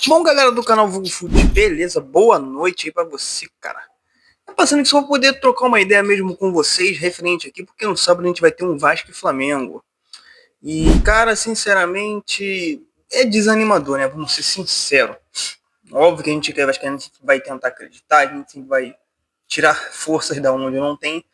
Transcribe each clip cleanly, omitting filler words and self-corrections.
Bom, galera do canal Vulgo Food, beleza? Boa noite aí pra você, cara. Tá passando aqui só pra poder trocar uma ideia mesmo com vocês, referente aqui, porque no sábado a gente vai ter um Vasco e Flamengo. E, cara, sinceramente, é desanimador, né? Vamos ser sinceros. Óbvio que a gente quer Vasco, a gente vai tentar acreditar, a gente vai tirar forças da onde não tem,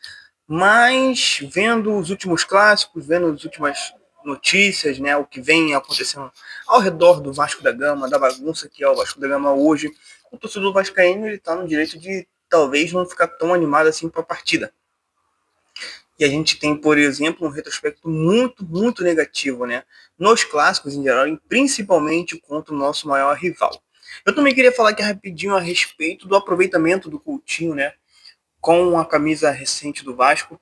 mas vendo os últimos clássicos, vendo as últimas notícias, né, o que vem acontecendo ao redor do Vasco da Gama, da bagunça que é o Vasco da Gama hoje, o torcedor vascaíno ele está no direito de talvez não ficar tão animado assim para a partida. E a gente tem, por exemplo, um retrospecto muito negativo, né, nos clássicos em geral, e principalmente contra o nosso maior rival. Eu também queria falar aqui rapidinho a respeito do aproveitamento do Coutinho, né, com a camisa recente do Vasco.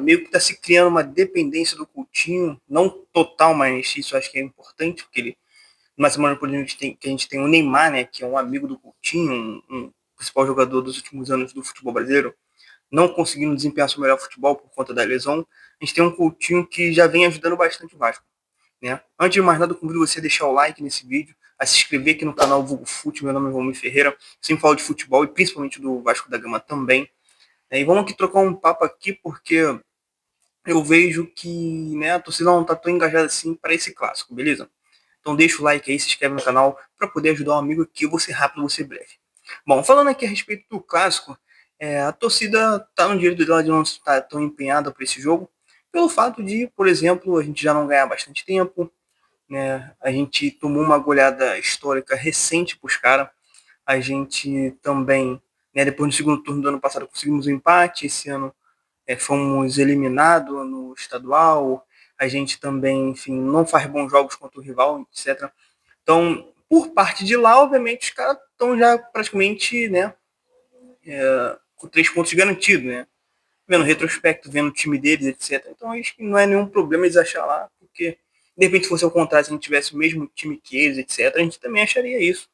Meio que está se criando uma dependência do Coutinho, não total, mas isso acho que é importante, porque ele, numa semana por que a gente tem o Neymar, né, que é um amigo do Coutinho, um principal jogador dos últimos anos do futebol brasileiro, não conseguindo desempenhar seu melhor futebol por conta da lesão. A gente tem um Coutinho que já vem ajudando bastante o Vasco, né? Antes de mais nada, eu convido você a deixar o like nesse vídeo, a se inscrever aqui no canal Vulgo Fute. Meu nome é Romir Ferreira, sempre falo de futebol e principalmente do Vasco da Gama também. E vamos aqui trocar um papo aqui, porque eu vejo que, né, a torcida não está tão engajada assim para esse clássico, beleza? Então deixa o like aí, se inscreve no canal para poder ajudar um amigo aqui. Eu vou ser rápido, vou ser breve. Bom, falando aqui a respeito do clássico, a torcida está no direito dela de não estar tão empenhada para esse jogo, pelo fato de, por exemplo, a gente já não ganhar bastante tempo, né? A gente tomou uma goleada histórica recente para os caras. A gente também, né, depois do segundo turno do ano passado, conseguimos um empate. Esse ano fomos eliminados no estadual. A gente também, enfim, não faz bons jogos contra o rival, etc. Então, por parte de lá, obviamente, os caras estão já praticamente, né, com 3 pontos garantidos, né? Vendo o retrospecto, vendo o time deles, etc. Então, acho que não é nenhum problema eles achar lá, porque de repente, se fosse ao contrário, se a gente tivesse o mesmo time que eles, etc., a gente também acharia isso.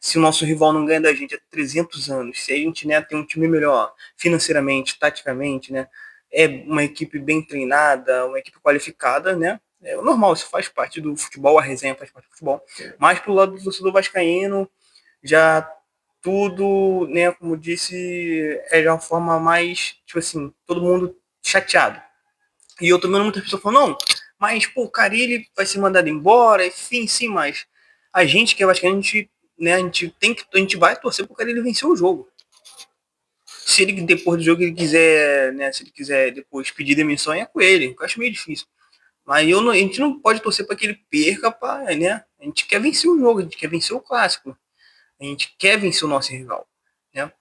Se o nosso rival não ganha da gente há 300 anos, se a gente, né, tem um time melhor financeiramente, taticamente, né, é uma equipe bem treinada, uma equipe qualificada, né, é normal, isso faz parte do futebol, a resenha faz parte do futebol. Mas pro lado do torcedor vascaíno, já tudo, né, como disse, é de uma forma mais, tipo assim, todo mundo chateado. E eu também muitas pessoas falam, não, mas pô, o Carille vai ser mandado embora, enfim, sim, mas a gente que é vascaíno, a gente, né, a gente vai torcer pro Carille vencer o jogo. Se ele depois do jogo ele quiser, né, se ele quiser depois pedir demissão, é com ele. Eu acho meio difícil. Mas a gente não pode torcer para que ele perca, né? A gente quer vencer o jogo, a gente quer vencer o clássico. A gente quer vencer o nosso rival, né?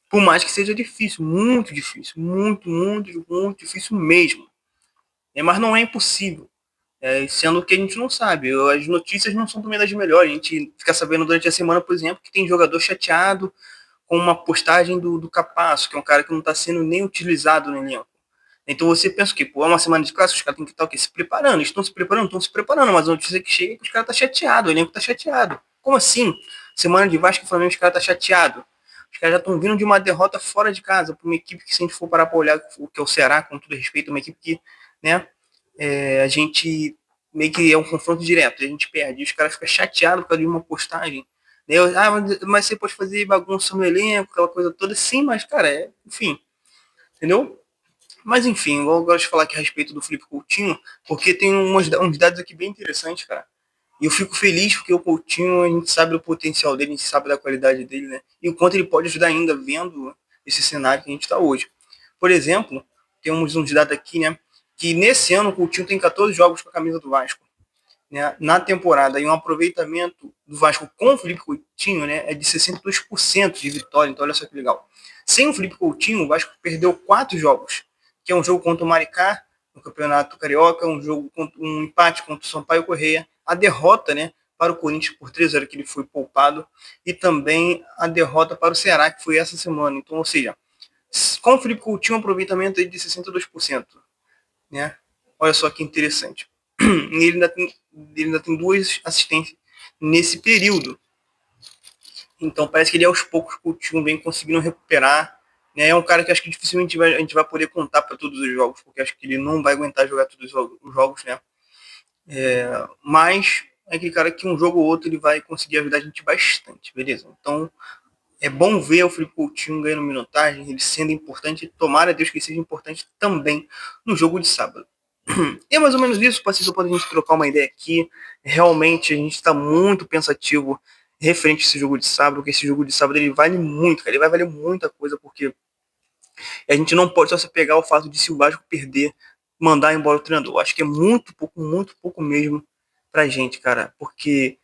Por mais que seja difícil, muito difícil, muito difícil mesmo. Mas não é impossível. Sendo que a gente não sabe. As notícias não são também das melhores. A gente fica sabendo durante a semana, por exemplo, que tem jogador chateado com uma postagem do Capasso, que é um cara que não está sendo nem utilizado no elenco. Então você pensa que, pô, é uma semana de classe, os caras têm que estar o quê? Se preparando. Eles estão se preparando, mas a notícia que chega é que os caras estão chateados, o elenco está chateado. Como assim? Semana de Vasco e Flamengo, os caras estão chateados. Os caras já estão vindo de uma derrota fora de casa, para uma equipe que, se a gente for parar para olhar o que é o Ceará, com todo respeito, uma equipe que, né, a gente meio que é um confronto direto, a gente perde, e os caras ficam chateados por causa de uma postagem. Mas você pode fazer bagunça no elenco, aquela coisa toda, sim, mas, cara, enfim, entendeu? Mas enfim, eu gosto de falar aqui a respeito do Felipe Coutinho, porque tem uns dados aqui bem interessantes, cara. E eu fico feliz porque o Coutinho, a gente sabe do potencial dele, a gente sabe da qualidade dele, né? E o quanto ele pode ajudar ainda vendo esse cenário que a gente está hoje. Por exemplo, temos uns dados aqui, né? Que nesse ano o Coutinho tem 14 jogos com a camisa do Vasco, né, na temporada, e um aproveitamento do Vasco com o Felipe Coutinho, né, é de 62% de vitória. Então olha só que legal. Sem o Felipe Coutinho, o Vasco perdeu 4 jogos, que é um jogo contra o Maricá no Campeonato Carioca, um empate contra o Sampaio Correia, a derrota, né, para o Corinthians por 3-0, que ele foi poupado, e também a derrota para o Ceará, que foi essa semana. Então, ou seja, com o Felipe Coutinho, um aproveitamento aí de 62%, né? Olha só que interessante. Ele ainda tem 2 assistências nesse período. Então parece que ele aos poucos o Coutinho vem conseguindo recuperar. Né? É um cara que acho que dificilmente a gente vai poder contar para todos os jogos, porque acho que ele não vai aguentar jogar todos os jogos, né? Mas é aquele cara que um jogo ou outro ele vai conseguir ajudar a gente bastante, beleza? Então, é bom ver o Felipe Coutinho ganhando minutagem, ele sendo importante. Tomara a Deus que ele seja importante também no jogo de sábado. E é mais ou menos isso, parceiro, para a gente trocar uma ideia aqui. Realmente a gente está muito pensativo referente a esse jogo de sábado, porque esse jogo de sábado ele vale muito, cara. Ele vai valer muita coisa, porque a gente não pode só se pegar ao fato de se o Vasco perder, mandar embora o treinador. Acho que é muito pouco mesmo pra gente, cara. Porque,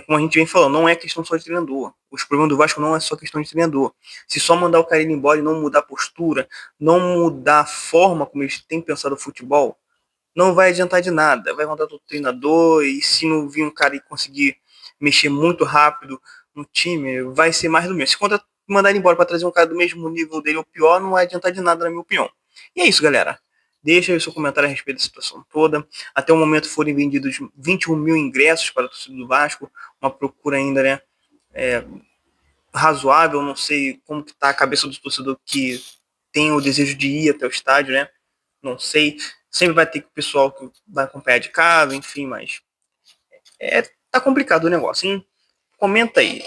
como a gente vem falando, não é questão só de treinador. Os problemas do Vasco não é só questão de treinador. Se só mandar o cara ir embora e não mudar a postura, não mudar a forma como eles têm pensado o futebol, não vai adiantar de nada. Vai mandar o treinador e se não vir um cara e conseguir mexer muito rápido no time, vai ser mais do mesmo. Se mandar ele embora para trazer um cara do mesmo nível dele ou pior, não vai adiantar de nada, na minha opinião. E é isso, galera. Deixa aí o seu comentário a respeito da situação toda. Até o momento foram vendidos 21 mil ingressos para a torcida do Vasco, uma procura ainda, né, razoável. Não sei como que tá a cabeça do torcedor que tem o desejo de ir até o estádio, né? Não sei. Sempre vai ter o pessoal que vai acompanhar de casa, enfim, mas tá complicado o negócio, hein? Comenta aí.